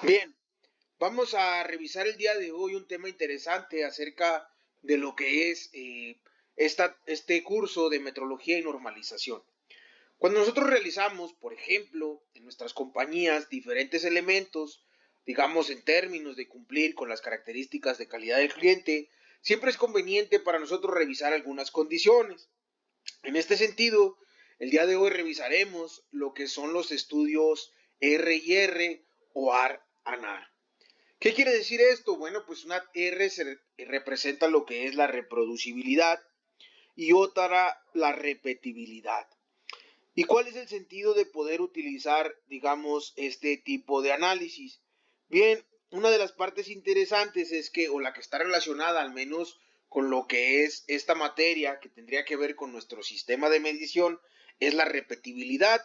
Bien, vamos a revisar el día de hoy un tema interesante acerca de lo que es este curso de metrología y normalización. Cuando nosotros realizamos, por ejemplo, en nuestras compañías diferentes elementos, digamos en términos de cumplir con las características de calidad del cliente, siempre es conveniente para nosotros revisar algunas condiciones. En este sentido, el día de hoy revisaremos lo que son los estudios R&R o AR-ANAR. ¿Qué quiere decir esto? Bueno, pues una R representa lo que es la reproducibilidad y otra la repetibilidad. ¿Y cuál es el sentido de poder utilizar, digamos, este tipo de análisis? Bien, una de las partes interesantes es que, o la que está relacionada al menos con lo que es esta materia, que tendría que ver con nuestro sistema de medición, es la repetibilidad.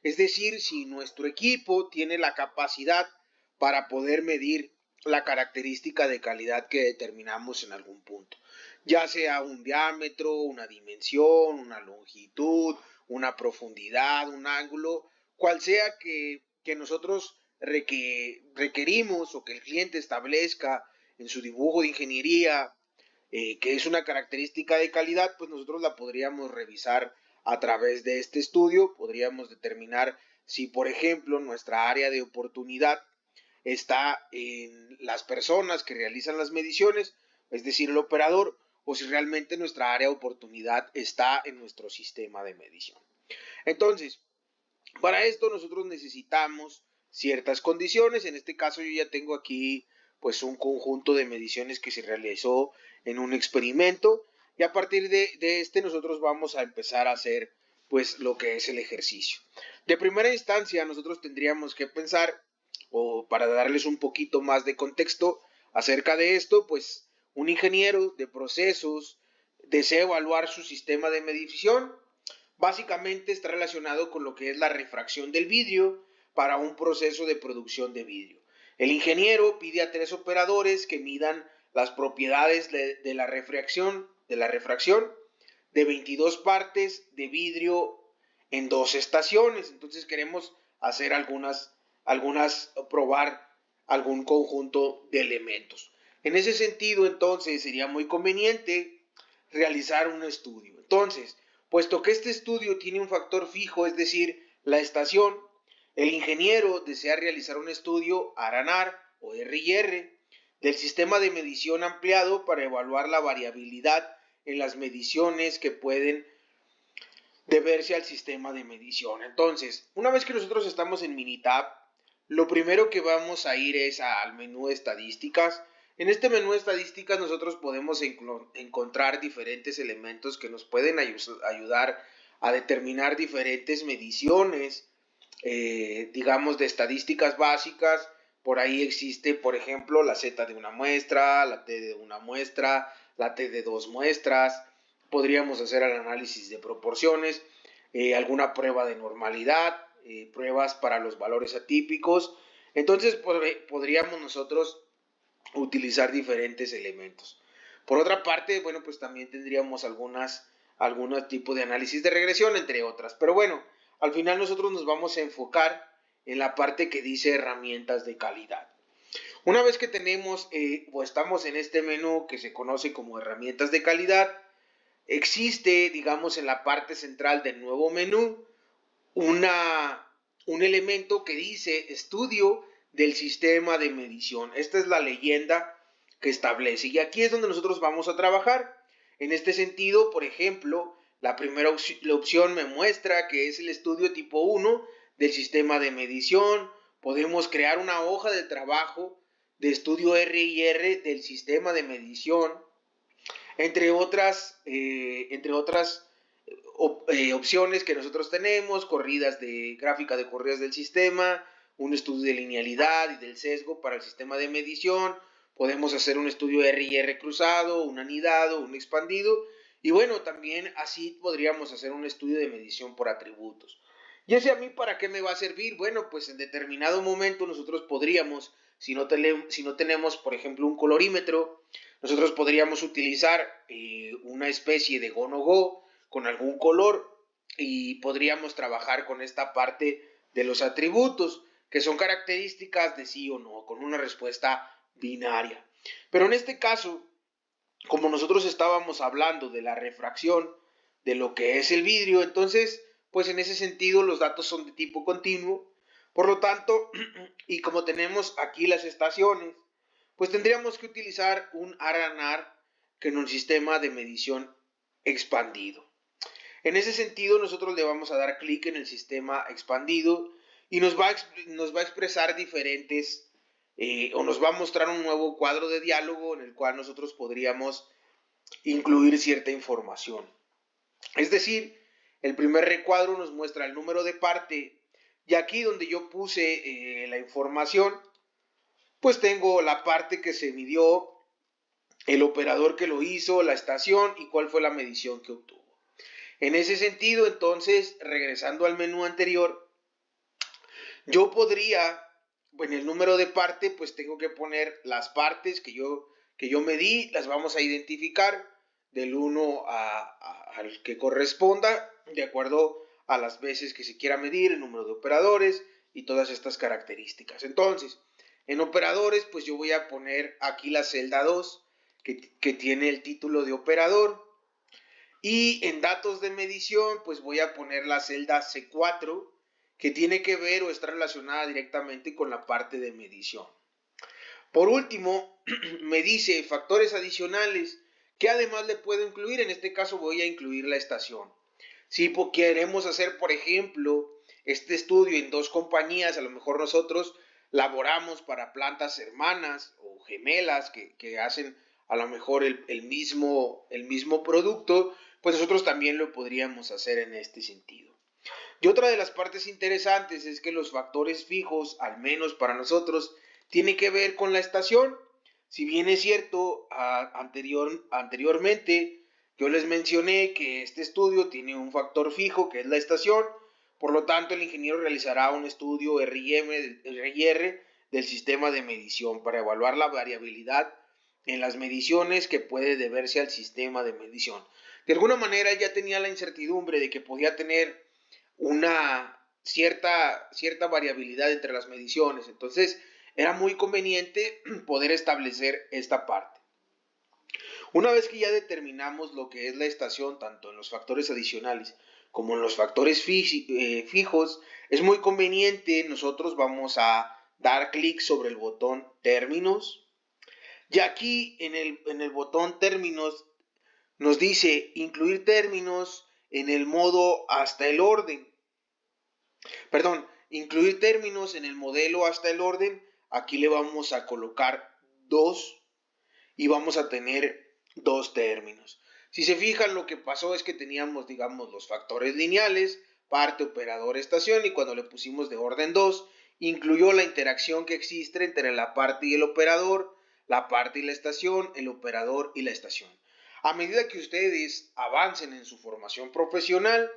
Es decir, si nuestro equipo tiene la capacidad para poder medir la característica de calidad que determinamos en algún punto, ya sea un diámetro, una dimensión, una longitud, una profundidad, un ángulo, cual sea que nosotros requerimos o que el cliente establezca en su dibujo de ingeniería, que es una característica de calidad, pues nosotros la podríamos revisar a través de este estudio, podríamos determinar si, por ejemplo, nuestra área de oportunidad está en las personas que realizan las mediciones, es decir, el operador, o si realmente nuestra área de oportunidad está en nuestro sistema de medición. Entonces, para esto nosotros necesitamos ciertas condiciones. En este caso yo ya tengo aquí pues un conjunto de mediciones que se realizó en un experimento y a partir de este nosotros vamos a empezar a hacer pues lo que es el ejercicio. De primera instancia nosotros tendríamos que pensar, o para darles un poquito más de contexto acerca de esto, pues un ingeniero de procesos desea evaluar su sistema de medición. Básicamente está relacionado con lo que es la refracción del vidrio para un proceso de producción de vidrio. El ingeniero pide a 3 operadores que midan las propiedades de la refracción de 22 partes de vidrio en 2 estaciones. Entonces queremos hacer probar algún conjunto de elementos. En ese sentido, entonces, sería muy conveniente realizar un estudio. Entonces, puesto que este estudio tiene un factor fijo, es decir, la estación, el ingeniero desea realizar un estudio ARANAR o R&R del sistema de medición ampliado para evaluar la variabilidad en las mediciones que pueden deberse al sistema de medición. Entonces, una vez que nosotros estamos en Minitab, lo primero que vamos a ir es al menú de estadísticas. En este menú de estadísticas nosotros podemos encontrar diferentes elementos que nos pueden ayudar a determinar diferentes mediciones, digamos, de estadísticas básicas. Por ahí existe, por ejemplo, la Z de una muestra, la T de una muestra, la T de dos muestras. Podríamos hacer el análisis de proporciones, alguna prueba de normalidad, pruebas para los valores atípicos. Entonces podríamos nosotros utilizar diferentes elementos. Por otra parte, bueno, pues también tendríamos algunos tipos de análisis de regresión, entre otras. Pero bueno, al final nosotros nos vamos a enfocar en la parte que dice herramientas de calidad. Una vez que tenemos o estamos en este menú que se conoce como herramientas de calidad, existe, digamos, en la parte central del nuevo menú un elemento que dice estudio del sistema de medición. Esta es la leyenda que establece. Y aquí es donde nosotros vamos a trabajar. En este sentido, por ejemplo, la primera opción me muestra que es el estudio tipo 1 del sistema de medición. Podemos crear una hoja de trabajo de estudio R&R del sistema de medición, entre otras opciones que nosotros tenemos, gráfica de corridas del sistema, un estudio de linealidad y del sesgo para el sistema de medición. Podemos hacer un estudio R&R cruzado, un anidado, un expandido, y bueno, también así podríamos hacer un estudio de medición por atributos. ¿Y ese a mí para qué me va a servir? Bueno, pues en determinado momento nosotros podríamos, si no tenemos, por ejemplo, un colorímetro, nosotros podríamos utilizar una especie de go-no-go con algún color y podríamos trabajar con esta parte de los atributos. que son características de sí o no, con una respuesta binaria. Pero en este caso, como nosotros estábamos hablando de la refracción de lo que es el vidrio, entonces, pues en ese sentido los datos son de tipo continuo. Por lo tanto, y como tenemos aquí las estaciones, pues tendríamos que utilizar un R&R que en un sistema de medición expandido. En ese sentido, nosotros le vamos a dar clic en el sistema expandido y nos va a expresar diferentes o nos va a mostrar un nuevo cuadro de diálogo en el cual nosotros podríamos incluir cierta información. Es decir, el primer recuadro nos muestra el número de parte y aquí donde yo puse la información, pues tengo la parte que se midió, el operador que lo hizo, la estación y cuál fue la medición que obtuvo. En ese sentido, entonces, regresando al menú anterior, yo podría, en el número de parte, pues tengo que poner las partes que yo medí, las vamos a identificar del 1 al que corresponda, de acuerdo a las veces que se quiera medir, el número de operadores y todas estas características. Entonces, en operadores, pues yo voy a poner aquí la celda 2, que tiene el título de operador. Y en datos de medición, pues voy a poner la celda C4, que tiene que ver o está relacionada directamente con la parte de medición. Por último, me dice factores adicionales que además le puedo incluir. En este caso voy a incluir la estación. Si queremos hacer, por ejemplo, este estudio en dos compañías, a lo mejor nosotros laboramos para plantas hermanas o gemelas que hacen a lo mejor el mismo producto, pues nosotros también lo podríamos hacer en este sentido. Y otra de las partes interesantes es que los factores fijos, al menos para nosotros, tiene que ver con la estación. Si bien es cierto, anteriormente yo les mencioné que este estudio tiene un factor fijo que es la estación, por lo tanto el ingeniero realizará un estudio RIR del sistema de medición para evaluar la variabilidad en las mediciones que puede deberse al sistema de medición. De alguna manera él ya tenía la incertidumbre de que podía tener una cierta variabilidad entre las mediciones, entonces era muy conveniente poder establecer esta parte. Una vez que ya determinamos lo que es la estación, tanto en los factores adicionales como en los factores fijos, es muy conveniente, nosotros vamos a dar clic sobre el botón términos. Y aquí en el botón términos nos dice incluir términos en el modo hasta el orden. Perdón, incluir términos en el modelo hasta el orden. Aquí le vamos a colocar 2 y vamos a tener 2 términos. Si se fijan, lo que pasó es que teníamos, digamos, los factores lineales, parte, operador, estación, y cuando le pusimos de orden 2, incluyó la interacción que existe entre la parte y el operador, la parte y la estación, el operador y la estación. A medida que ustedes avancen en su formación profesional,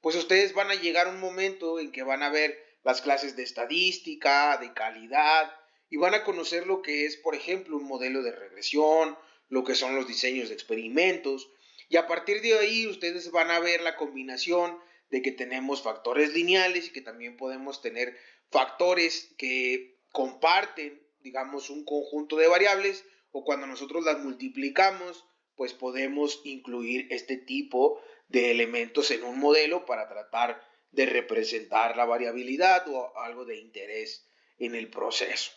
pues ustedes van a llegar a un momento en que van a ver las clases de estadística, de calidad, y van a conocer lo que es, por ejemplo, un modelo de regresión, lo que son los diseños de experimentos, y a partir de ahí ustedes van a ver la combinación de que tenemos factores lineales y que también podemos tener factores que comparten, digamos, un conjunto de variables, o cuando nosotros las multiplicamos, pues podemos incluir este tipo de elementos en un modelo para tratar de representar la variabilidad o algo de interés en el proceso.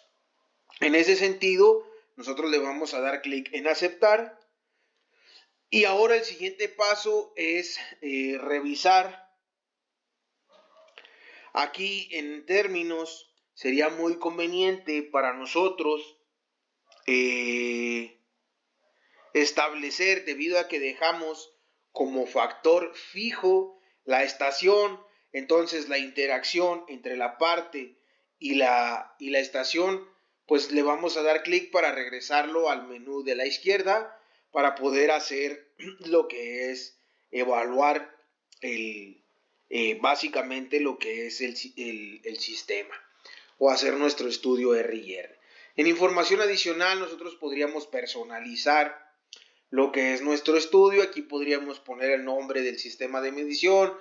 En ese sentido, nosotros le vamos a dar clic en aceptar y ahora el siguiente paso es revisar. Aquí en términos sería muy conveniente para nosotros establecer, debido a que dejamos como factor fijo la estación, entonces la interacción entre la parte y la estación, pues le vamos a dar clic para regresarlo al menú de la izquierda para poder hacer lo que es evaluar básicamente lo que es el sistema o hacer nuestro estudio RIR. En información adicional nosotros podríamos personalizar lo que es nuestro estudio. Aquí podríamos poner el nombre del sistema de medición,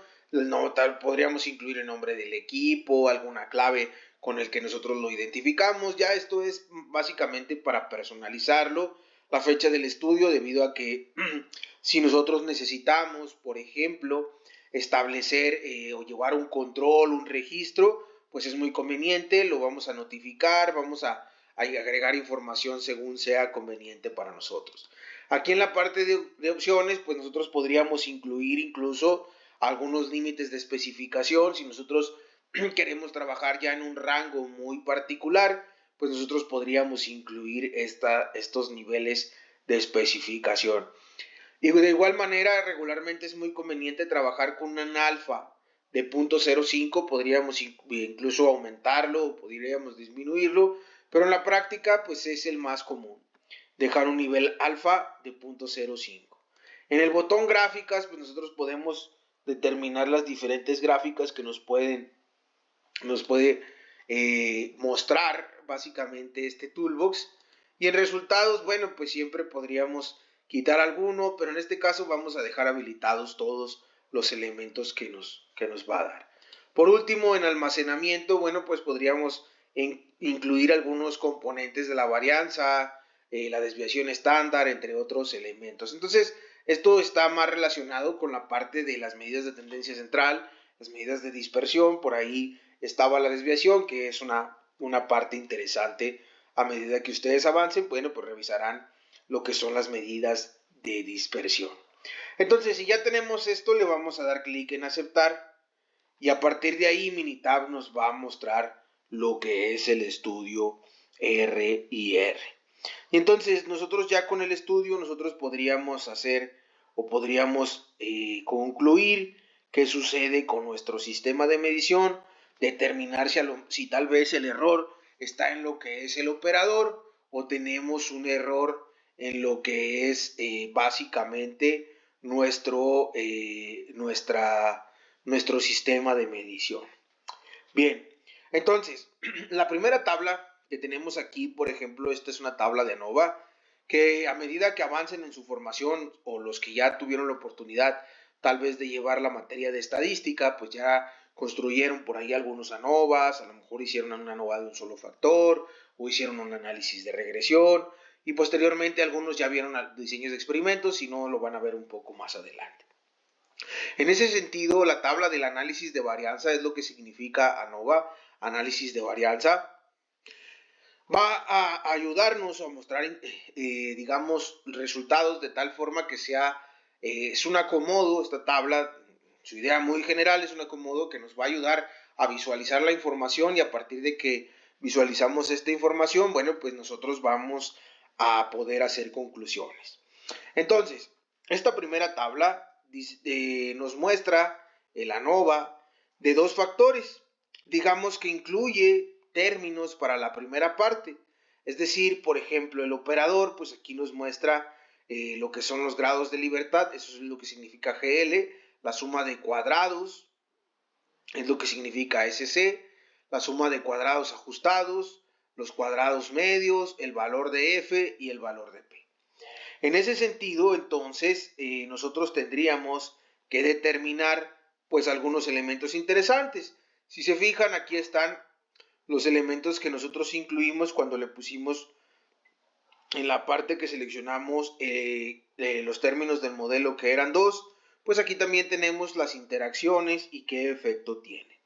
podríamos incluir el nombre del equipo, alguna clave con el que nosotros lo identificamos. Ya esto es básicamente para personalizarlo, la fecha del estudio, debido a que si nosotros necesitamos, por ejemplo, establecer o llevar un control, un registro, pues es muy conveniente, lo vamos a notificar, vamos a agregar información según sea conveniente para nosotros. Aquí en la parte de opciones, pues nosotros podríamos incluir incluso algunos límites de especificación. Si nosotros queremos trabajar ya en un rango muy particular, pues nosotros podríamos incluir estos niveles de especificación. Y de igual manera, regularmente es muy conveniente trabajar con un alfa de 0.05, podríamos incluso aumentarlo, podríamos disminuirlo, pero en la práctica pues es el más común, dejar un nivel alfa de 0.05. En el botón gráficas, pues nosotros podemos determinar las diferentes gráficas que nos puede mostrar básicamente este toolbox. Y en resultados, bueno, pues siempre podríamos quitar alguno, pero en este caso vamos a dejar habilitados todos los elementos que nos va a dar. Por último, en almacenamiento, bueno, pues podríamos incluir algunos componentes de la varianza, la desviación estándar, entre otros elementos. Entonces, esto está más relacionado con la parte de las medidas de tendencia central, las medidas de dispersión. Por ahí estaba la desviación, que es una parte interesante. A medida que ustedes avancen, bueno, pues revisarán lo que son las medidas de dispersión. Entonces, si ya tenemos esto, le vamos a dar clic en aceptar, y a partir de ahí Minitab nos va a mostrar lo que es el estudio RIR. Y entonces nosotros ya con el estudio nosotros podríamos hacer o podríamos concluir qué sucede con nuestro sistema de medición, determinar si tal vez el error está en lo que es el operador o tenemos un error en lo que es básicamente nuestro sistema de medición. Bien, entonces, la primera tabla que tenemos aquí, por ejemplo, esta es una tabla de ANOVA, que a medida que avancen en su formación, o los que ya tuvieron la oportunidad tal vez de llevar la materia de estadística, pues ya construyeron por ahí algunos ANOVAs, a lo mejor hicieron una ANOVA de un solo factor, o hicieron un análisis de regresión, y posteriormente algunos ya vieron diseños de experimentos, y no lo van a ver un poco más adelante. En ese sentido, la tabla del análisis de varianza es lo que significa ANOVA, análisis de varianza. Va a ayudarnos a mostrar, digamos, resultados de tal forma que sea, es un acomodo, esta tabla, su idea muy general es un acomodo que nos va a ayudar a visualizar la información, y a partir de que visualizamos esta información, bueno, pues nosotros vamos a poder hacer conclusiones. Entonces, esta primera tabla nos muestra el ANOVA de dos factores, digamos que incluye términos para la primera parte, es decir, por ejemplo, el operador, pues aquí nos muestra lo que son los grados de libertad, eso es lo que significa GL, la suma de cuadrados es lo que significa SC, la suma de cuadrados ajustados, los cuadrados medios, el valor de F y el valor de P. En ese sentido, entonces, nosotros tendríamos que determinar pues algunos elementos interesantes. Si se fijan, aquí están los elementos que nosotros incluimos cuando le pusimos en la parte que seleccionamos los términos del modelo, que eran dos. Pues aquí también tenemos las interacciones y qué efecto tiene.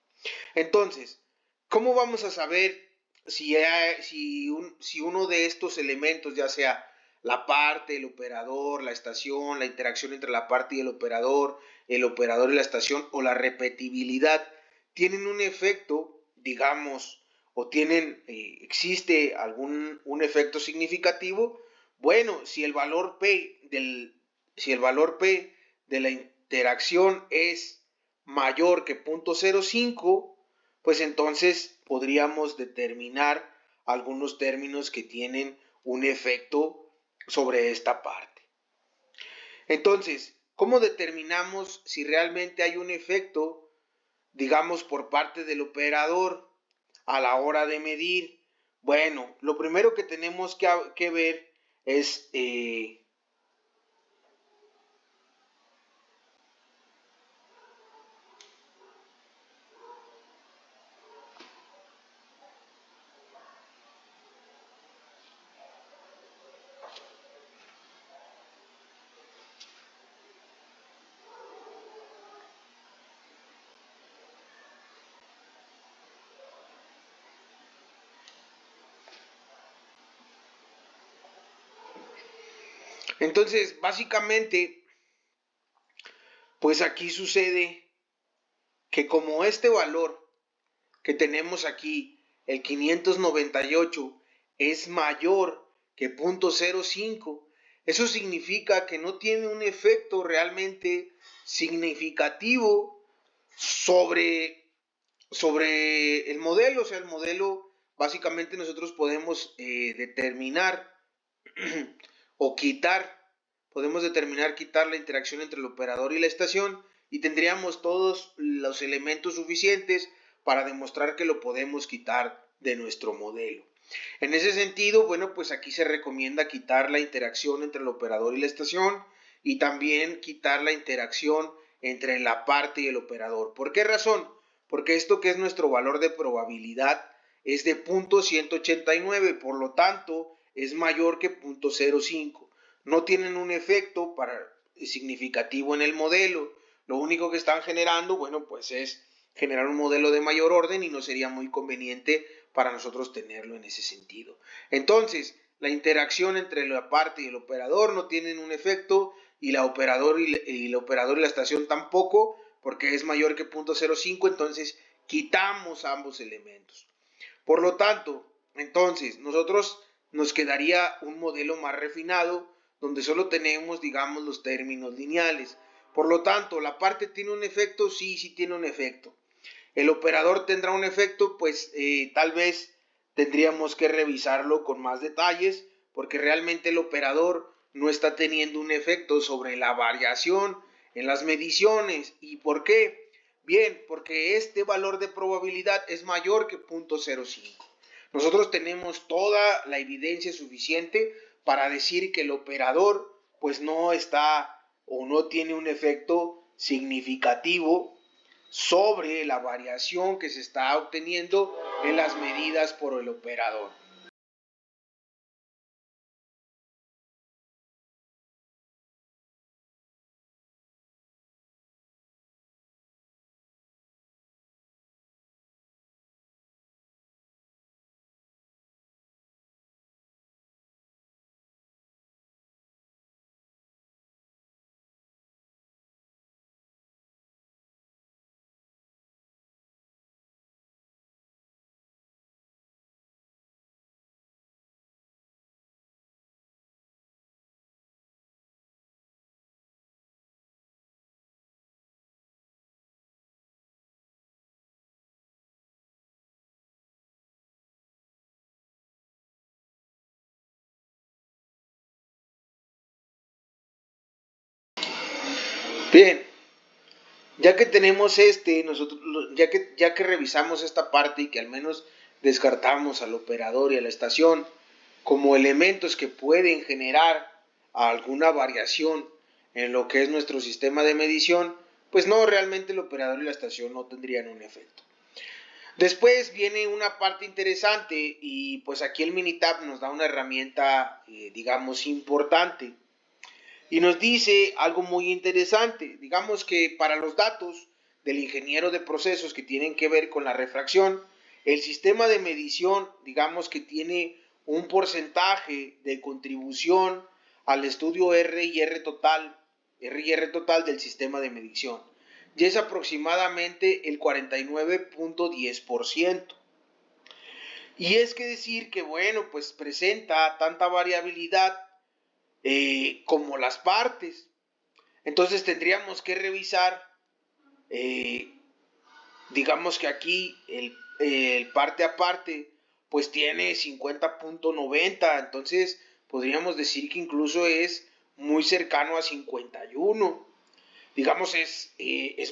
Entonces, ¿cómo vamos a saber si uno de estos elementos, ya sea la parte, el operador, la estación, la interacción entre la parte y el operador y la estación, o la repetibilidad, tienen un efecto, digamos, o existe un efecto significativo? Bueno, si el valor P de la interacción es mayor que 0.05, pues entonces podríamos determinar algunos términos que tienen un efecto sobre esta parte. Entonces, ¿cómo determinamos si realmente hay un efecto, digamos, por parte del operador a la hora de medir? Bueno, lo primero que tenemos que ver es Entonces, básicamente, pues aquí sucede que como este valor que tenemos aquí, el 598, es mayor que 0.05, eso significa que no tiene un efecto realmente significativo sobre el modelo. O sea, el modelo, básicamente nosotros podemos determinar o quitar la interacción entre el operador y la estación, y tendríamos todos los elementos suficientes para demostrar que lo podemos quitar de nuestro modelo. En ese sentido, bueno, pues aquí se recomienda quitar la interacción entre el operador y la estación, y también quitar la interacción entre la parte y el operador. ¿Por qué razón? Porque esto, que es nuestro valor de probabilidad, es de 0.189, por lo tanto es mayor que 0.05. No tienen un efecto significativo en el modelo. Lo único que están generando, bueno, pues es generar un modelo de mayor orden, y no sería muy conveniente para nosotros tenerlo en ese sentido. Entonces, la interacción entre la parte y el operador no tienen un efecto, y el operador y la estación tampoco, porque es mayor que 0.05, entonces quitamos ambos elementos. Por lo tanto, entonces, nosotros nos quedaría un modelo más refinado, donde solo tenemos, digamos, los términos lineales. Por lo tanto, ¿la parte tiene un efecto? Sí, sí tiene un efecto. ¿El operador tendrá un efecto? Pues tal vez tendríamos que revisarlo con más detalles, porque realmente el operador no está teniendo un efecto sobre la variación en las mediciones. ¿Y por qué? Bien, porque este valor de probabilidad es mayor que 0.05. Nosotros tenemos toda la evidencia suficiente para decir que el operador pues no está o no tiene un efecto significativo sobre la variación que se está obteniendo en las medidas por el operador. Bien, ya que tenemos nosotros, ya que revisamos esta parte, y que al menos descartamos al operador y a la estación como elementos que pueden generar alguna variación en lo que es nuestro sistema de medición, pues no, realmente el operador y la estación no tendrían un efecto. Después viene una parte interesante, y pues aquí el Minitab nos da una herramienta, digamos, importante, y nos dice algo muy interesante. Digamos que para los datos del ingeniero de procesos que tienen que ver con la refracción, el sistema de medición, digamos que tiene un porcentaje de contribución al estudio R y R total del sistema de medición, y es aproximadamente el 49.10%. Y es que decir que, bueno, pues presenta tanta variabilidad como las partes. Entonces tendríamos que revisar, eh, digamos que aquí el parte a parte pues tiene 50.90, entonces podríamos decir que incluso es muy cercano a 51. Digamos, es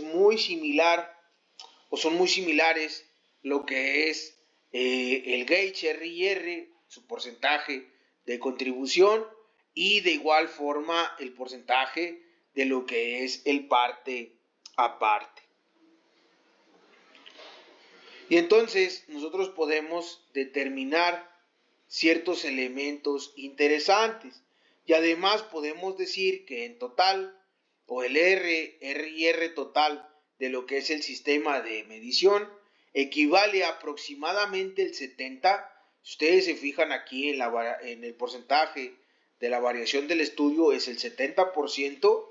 muy similar, o son muy similares, lo que es el gauge R y R, su porcentaje de contribución, y de igual forma el porcentaje de lo que es el parte a parte. Y entonces nosotros podemos determinar ciertos elementos interesantes, y además podemos decir que en total, o el R y R total de lo que es el sistema de medición, equivale a aproximadamente el 70. Si ustedes se fijan aquí en el porcentaje de la variación del estudio es el 70%.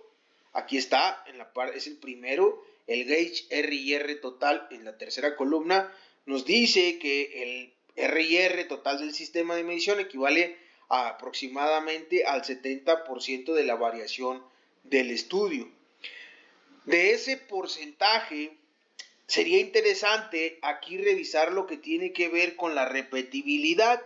Aquí está, es el primero, el gauge R&R total en la tercera columna. Nos dice que el R&R total del sistema de medición equivale a aproximadamente al 70% de la variación del estudio. De ese porcentaje, sería interesante aquí revisar lo que tiene que ver con la repetibilidad.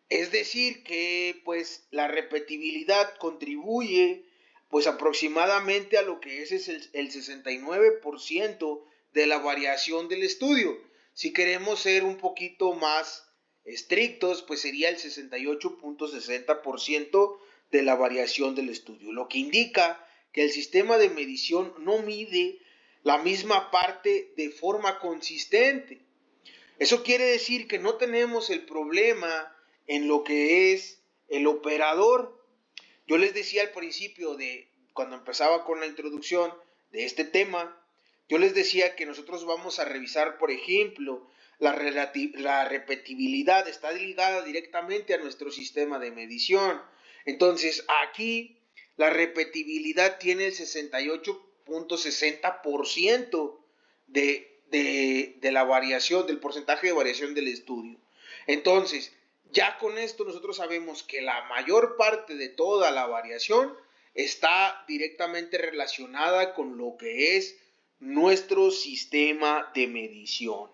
Es decir, que pues la repetibilidad contribuye pues aproximadamente a lo que es el 69% de la variación del estudio. Si queremos ser un poquito más estrictos, pues sería el 68.60% de la variación del estudio, lo que indica que el sistema de medición no mide la misma parte de forma consistente. Eso quiere decir que no tenemos el problema en lo que es el operador. Yo les decía al principio cuando empezaba con la introducción de este tema, yo les decía que nosotros vamos a revisar, por ejemplo, la repetibilidad está ligada directamente a nuestro sistema de medición. Entonces, aquí la repetibilidad tiene el 68.60% de la variación, del porcentaje de variación del estudio. Entonces, ya con esto nosotros sabemos que la mayor parte de toda la variación está directamente relacionada con lo que es nuestro sistema de medición.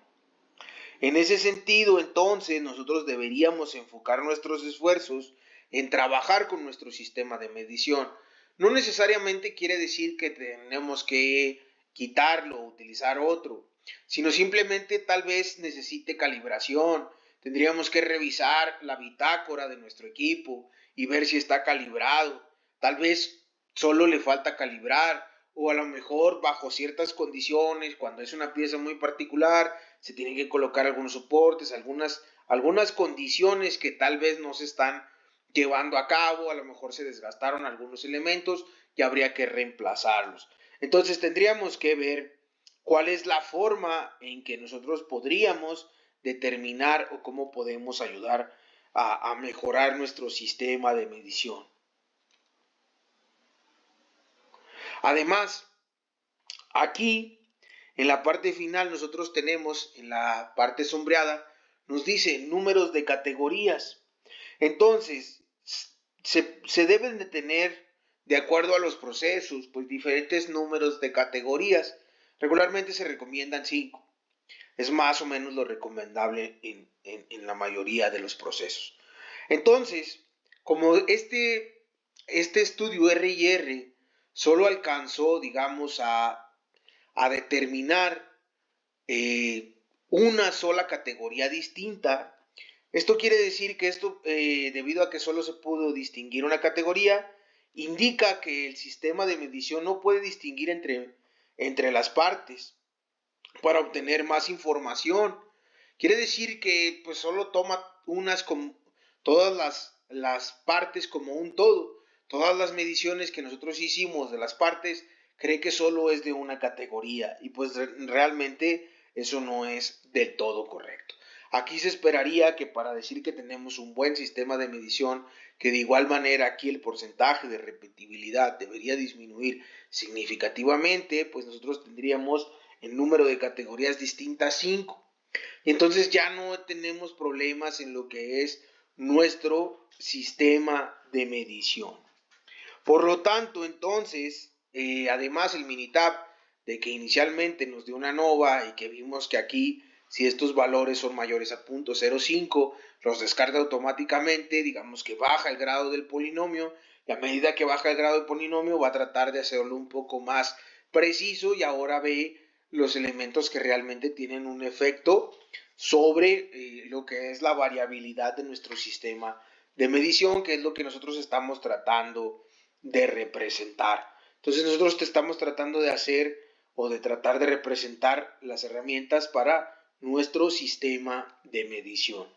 En ese sentido, entonces, nosotros deberíamos enfocar nuestros esfuerzos en trabajar con nuestro sistema de medición. No necesariamente quiere decir que tenemos que quitarlo o utilizar otro, sino simplemente tal vez necesite calibración. Tendríamos que revisar la bitácora de nuestro equipo y ver si está calibrado. Tal vez solo le falta calibrar, o a lo mejor bajo ciertas condiciones, cuando es una pieza muy particular, se tienen que colocar algunos soportes, algunas condiciones que tal vez no se están llevando a cabo, a lo mejor se desgastaron algunos elementos y habría que reemplazarlos. Entonces tendríamos que ver cuál es la forma en que nosotros podríamos determinar o cómo podemos ayudar a mejorar nuestro sistema de medición. Además, aquí en la parte final nosotros tenemos, en la parte sombreada, nos dice números de categorías. Entonces, se deben de tener, de acuerdo a los procesos, pues diferentes números de categorías. Regularmente se recomiendan 5. Es más o menos lo recomendable en la mayoría de los procesos. Entonces, como este estudio R&R solo alcanzó, digamos, a determinar una sola categoría distinta, esto quiere decir que debido a que solo se pudo distinguir una categoría, indica que el sistema de medición no puede distinguir entre las partes para obtener más información. Quiere decir que pues solo toma todas las partes como un todo. Todas las mediciones que nosotros hicimos de las partes cree que solo es de una categoría y pues realmente eso no es del todo correcto. Aquí se esperaría que para decir que tenemos un buen sistema de medición, que de igual manera aquí el porcentaje de repetibilidad debería disminuir significativamente, pues nosotros tendríamos el número de categorías distintas 5. Y entonces ya no tenemos problemas en lo que es nuestro sistema de medición. Por lo tanto, entonces, además el Minitab de que inicialmente nos dio una nova y que vimos que aquí si estos valores son mayores a 0.05, los descarta automáticamente, digamos que baja el grado del polinomio, y a medida que baja el grado del polinomio va a tratar de hacerlo un poco más preciso y ahora ve los elementos que realmente tienen un efecto sobre lo que es la variabilidad de nuestro sistema de medición, que es lo que nosotros estamos tratando de representar. Entonces nosotros te estamos tratando de hacer o de tratar de representar las herramientas para nuestro sistema de medición.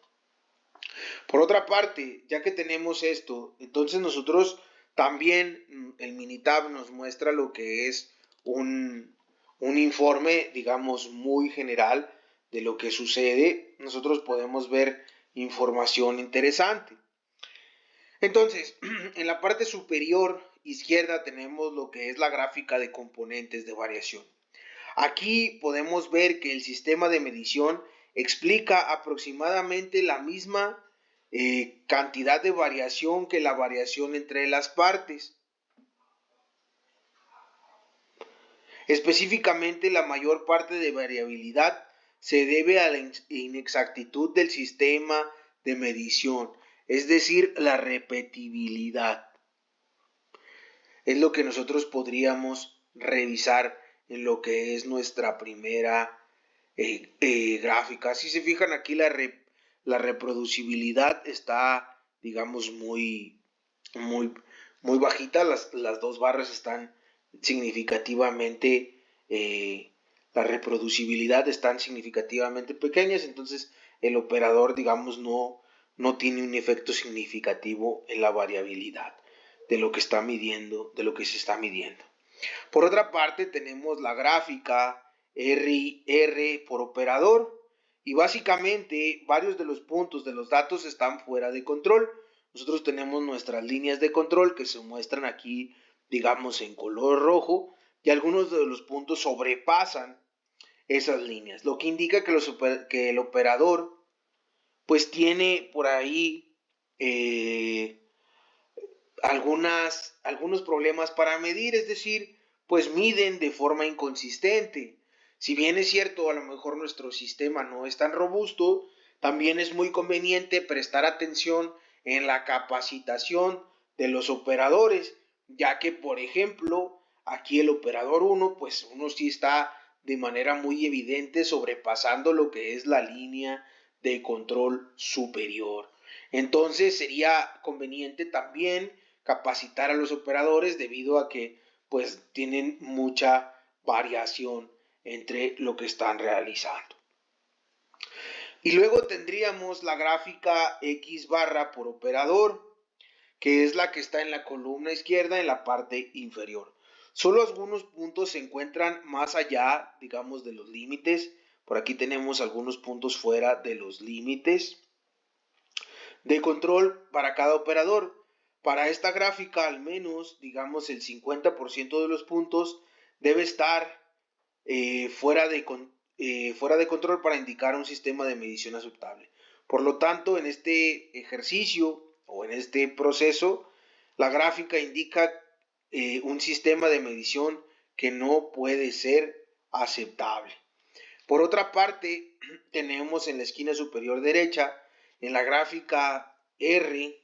Por otra parte, ya que tenemos esto, entonces nosotros también el Minitab nos muestra lo que es un informe, digamos, muy general de lo que sucede. Nosotros podemos ver información interesante. Entonces, en la parte superior izquierda tenemos lo que es la gráfica de componentes de variación. Aquí podemos ver que el sistema de medición explica aproximadamente la misma cantidad de variación que la variación entre las partes. Específicamente, la mayor parte de variabilidad se debe a la inexactitud del sistema de medición, es decir, la repetibilidad. Es lo que nosotros podríamos revisar en lo que es nuestra primera gráfica. Si se fijan aquí, la reproducibilidad está, digamos, muy bajita. Las dos barras están significativamente, la reproducibilidad están significativamente pequeñas, entonces el operador, digamos, no tiene un efecto significativo en la variabilidad de lo que está midiendo, de lo que se está midiendo. Por otra parte, tenemos la gráfica R por operador, y básicamente varios de los puntos de los datos están fuera de control. Nosotros tenemos nuestras líneas de control que se muestran aquí, digamos, en color rojo, y algunos de los puntos sobrepasan esas líneas, lo que indica que el operador pues tiene por ahí algunos problemas para medir, es decir, pues miden de forma inconsistente. Si bien es cierto, a lo mejor nuestro sistema no es tan robusto, también es muy conveniente prestar atención en la capacitación de los operadores, ya que, por ejemplo, aquí el operador 1, pues uno sí está de manera muy evidente sobrepasando lo que es la línea de control superior. Entonces sería conveniente también capacitar a los operadores debido a que pues tienen mucha variación entre lo que están realizando. Y luego tendríamos la gráfica X barra por operador, que es la que está en la columna izquierda en la parte inferior. Solo algunos puntos se encuentran más allá, digamos, de los límites. Por aquí tenemos algunos puntos fuera de los límites de control para cada operador. Para esta gráfica, al menos, digamos, el 50% de los puntos debe estar fuera de control para indicar un sistema de medición aceptable. Por lo tanto, en este ejercicio o en este proceso, la gráfica indica un sistema de medición que no puede ser aceptable. Por otra parte, tenemos en la esquina superior derecha, en la gráfica R,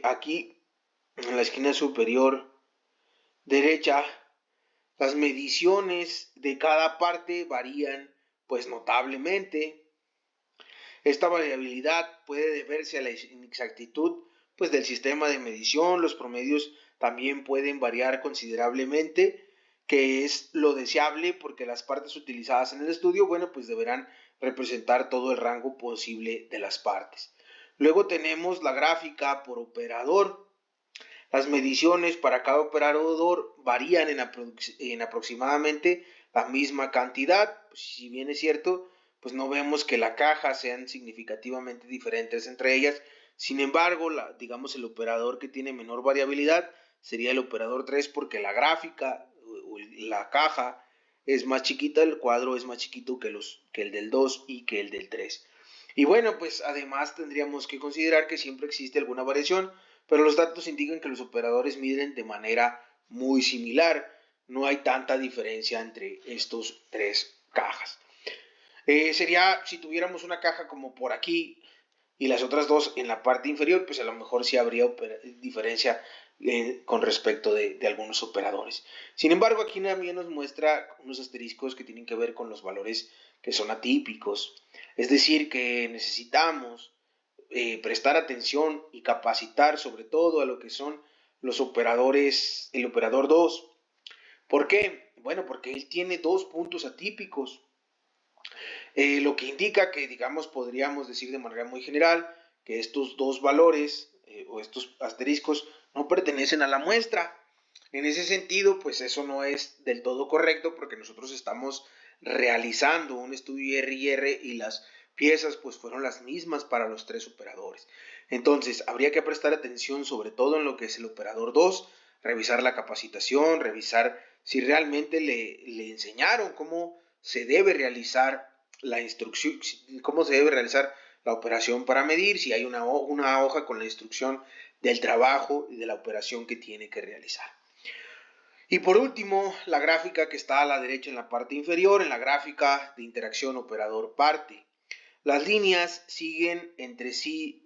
aquí en la esquina superior derecha, las mediciones de cada parte varían pues notablemente. Esta variabilidad puede deberse a la inexactitud pues del sistema de medición. Los promedios también pueden variar considerablemente, que es lo deseable porque las partes utilizadas en el estudio, bueno, pues deberán representar todo el rango posible de las partes. Luego tenemos la gráfica por operador. Las mediciones para cada operador varían en aproximadamente la misma cantidad. Pues, si bien es cierto, pues no vemos que la caja sean significativamente diferentes entre ellas. Sin embargo, digamos el operador que tiene menor variabilidad sería el operador 3 porque la gráfica o la caja es más chiquita, el cuadro es más chiquito que el del 2 y que el del 3. Y bueno, pues además tendríamos que considerar que siempre existe alguna variación, pero los datos indican que los operadores miden de manera muy similar. No hay tanta diferencia entre estos tres cajas. Sería, si tuviéramos una caja como por aquí y las otras dos en la parte inferior, pues a lo mejor sí habría diferencia con respecto de algunos operadores. Sin embargo, aquí también nos muestra unos asteriscos que tienen que ver con los valores que son atípicos. Es decir, que necesitamos prestar atención y capacitar sobre todo a lo que son los operadores, el operador 2. ¿Por qué? Bueno, porque él tiene dos puntos atípicos, lo que indica que, digamos, podríamos decir de manera muy general que estos dos valores o estos asteriscos no pertenecen a la muestra. En ese sentido, pues eso no es del todo correcto porque nosotros estamos realizando un estudio R y las piezas pues fueron las mismas para los tres operadores. Entonces habría que prestar atención sobre todo en lo que es el operador 2, revisar la capacitación, revisar si realmente le enseñaron cómo se debe realizar la instrucción, cómo se debe realizar la operación para medir, si hay una hoja con la instrucción del trabajo y de la operación que tiene que realizar. Y por último, la gráfica que está a la derecha en la parte inferior, en la gráfica de interacción operador-parte. Las líneas siguen entre sí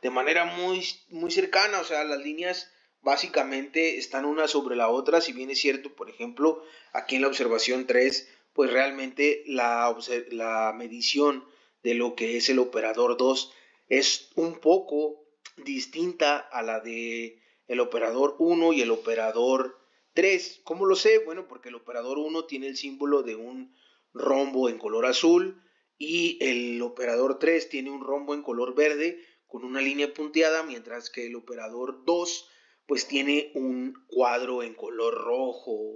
de manera muy cercana, o sea, las líneas básicamente están una sobre la otra, si bien es cierto, por ejemplo, aquí en la observación 3, pues realmente la medición de lo que es el operador 2 es un poco distinta a la de el operador 1 y el operador 3. ¿Cómo lo sé? Bueno, porque el operador 1 tiene el símbolo de un rombo en color azul y el operador 3 tiene un rombo en color verde con una línea punteada, mientras que el operador 2 pues tiene un cuadro en color rojo,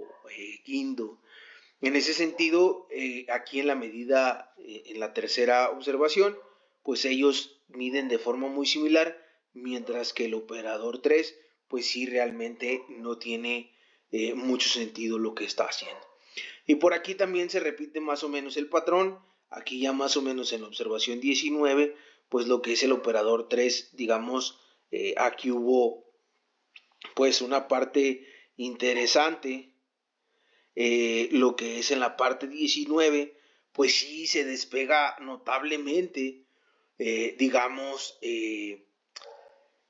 guindo. En ese sentido, aquí en la medida, en la tercera observación, pues ellos miden de forma muy similar, mientras que el operador 3, pues sí realmente no tiene mucho sentido lo que está haciendo. Y por aquí también se repite más o menos el patrón, aquí ya más o menos en la observación 19, pues lo que es el operador 3, digamos, aquí hubo pues una parte interesante, lo que es en la parte 19, pues sí se despega notablemente, digamos,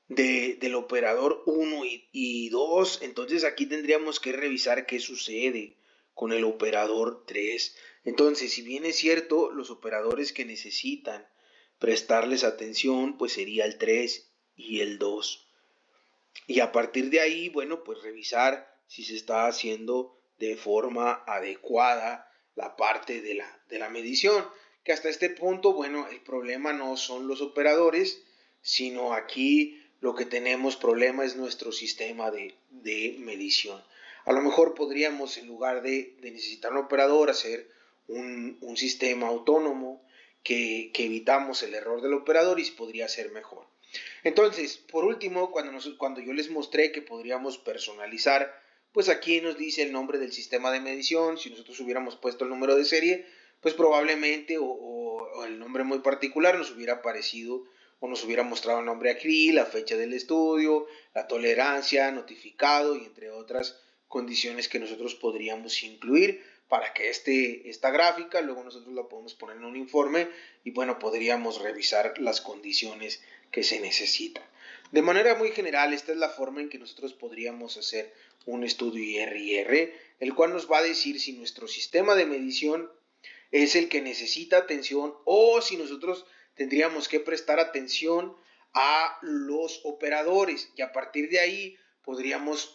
del operador 1 y 2. Entonces aquí tendríamos que revisar qué sucede con el operador 3. Entonces, si bien es cierto, los operadores que necesitan prestarles atención, pues sería el 3 y el 2. Y a partir de ahí, bueno, pues revisar si se está haciendo de forma adecuada la parte de la medición. Que hasta este punto, bueno, el problema no son los operadores, sino aquí lo que tenemos problema es nuestro sistema de medición. A lo mejor podríamos, en lugar de necesitar un operador, hacer un sistema autónomo que evitamos el error del operador y podría ser mejor. Entonces, por último, cuando yo les mostré que podríamos personalizar, pues aquí nos dice el nombre del sistema de medición. Si nosotros hubiéramos puesto el número de serie, pues probablemente o el nombre muy particular nos hubiera aparecido o nos hubiera mostrado el nombre aquí, la fecha del estudio, la tolerancia, notificado y entre otras condiciones que nosotros podríamos incluir para que esta gráfica luego nosotros la podemos poner en un informe y bueno, podríamos revisar las condiciones que se necesitan. De manera muy general, esta es la forma en que nosotros podríamos hacer un estudio IR, el cual nos va a decir si nuestro sistema de medición es el que necesita atención o si nosotros tendríamos que prestar atención a los operadores y a partir de ahí podríamos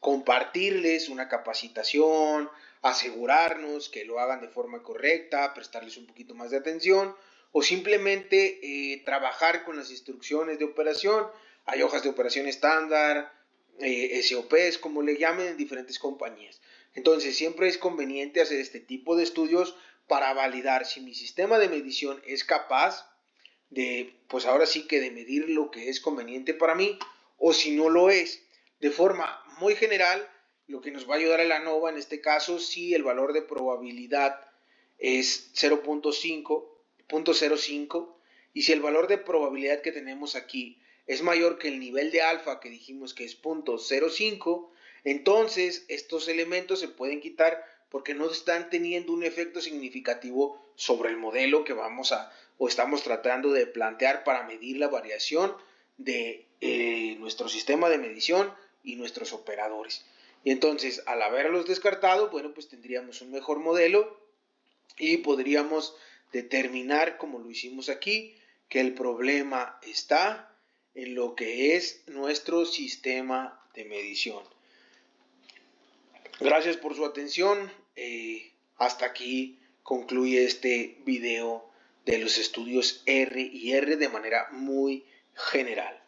compartirles una capacitación, asegurarnos que lo hagan de forma correcta, prestarles un poquito más de atención o simplemente trabajar con las instrucciones de operación. Hay hojas de operación estándar, SOPs, como le llamen en diferentes compañías. Entonces siempre es conveniente hacer este tipo de estudios para validar si mi sistema de medición es capaz de, pues ahora sí que de medir lo que es conveniente para mí o si no lo es. De forma muy general, lo que nos va a ayudar el ANOVA en este caso, si el valor de probabilidad es 0.05 y si el valor de probabilidad que tenemos aquí es mayor que el nivel de alfa que dijimos que es 0.05, entonces estos elementos se pueden quitar porque no están teniendo un efecto significativo sobre el modelo que vamos a o estamos tratando de plantear para medir la variación de nuestro sistema de medición y nuestros operadores. Y entonces, al haberlos descartado, bueno, pues tendríamos un mejor modelo y podríamos determinar, como lo hicimos aquí, que el problema está en lo que es nuestro sistema de medición. Gracias por su atención. Hasta aquí concluye este video de los estudios R y R de manera muy general.